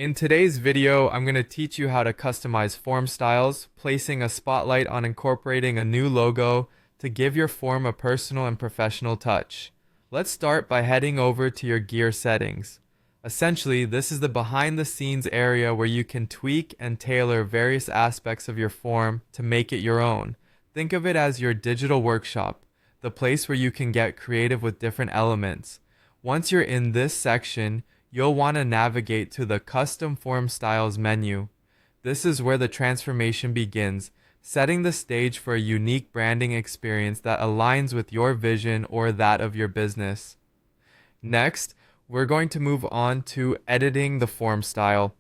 In today's video, I'm going to teach you how to customize form styles, placing a spotlight on incorporating a new logo to give your form a personal and professional touch. Let's start by heading over to your gear settings. Essentially, this is the behind-the-scenes area where you can tweak and tailor various aspects of your form to make it your own. Think of it as your digital workshop, the place where you can get creative with different elements. Once you're in this section, you'll want to navigate to the Custom Form Styles menu. This is where the transformation begins, setting the stage for a unique branding experience that aligns with your vision or that of your business. Next, we're going to move on to editing the form style.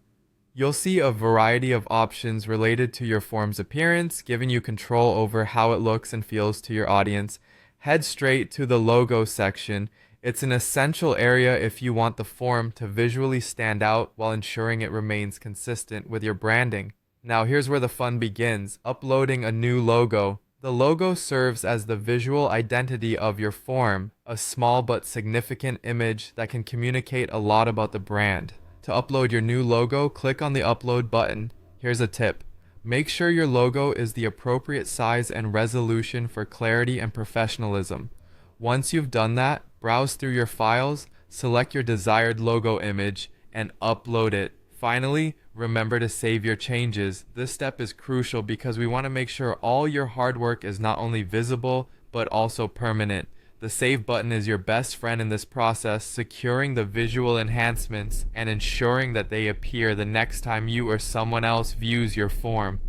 You'll see a variety of options related to your form's appearance, giving you control over how it looks and feels to your audience. Head straight to the logo section. It's an essential area if you want the form to visually stand out while ensuring it remains consistent with your branding. Now here's where the fun begins, uploading a new logo. The logo serves as the visual identity of your form, a small but significant image that can communicate a lot about the brand. To upload your new logo, click on the upload button. Here's a tip. Make sure your logo is the appropriate size and resolution for clarity and professionalism. Once you've done that, browse through your files, select your desired logo image, and upload it. Finally, remember to save your changes. This step is crucial because we want to make sure all your hard work is not only visible, but also permanent. The save button is your best friend in this process, securing the visual enhancements and ensuring that they appear the next time you or someone else views your form.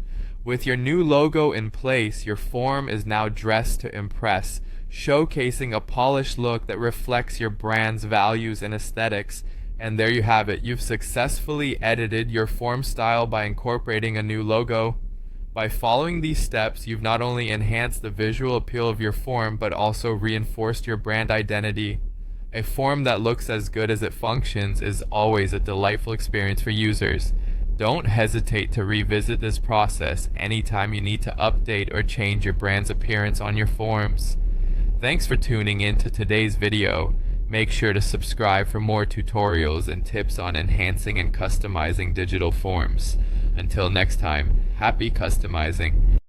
With your new logo in place, your form is now dressed to impress, showcasing a polished look that reflects your brand's values and aesthetics. And there you have it. You've successfully edited your form style by incorporating a new logo. By following these steps, you've not only enhanced the visual appeal of your form, but also reinforced your brand identity. A form that looks as good as it functions is always a delightful experience for users. Don't hesitate to revisit this process anytime you need to update or change your brand's appearance on your forms. Thanks for tuning in to today's video. Make sure to subscribe for more tutorials and tips on enhancing and customizing digital forms. Until next time, happy customizing.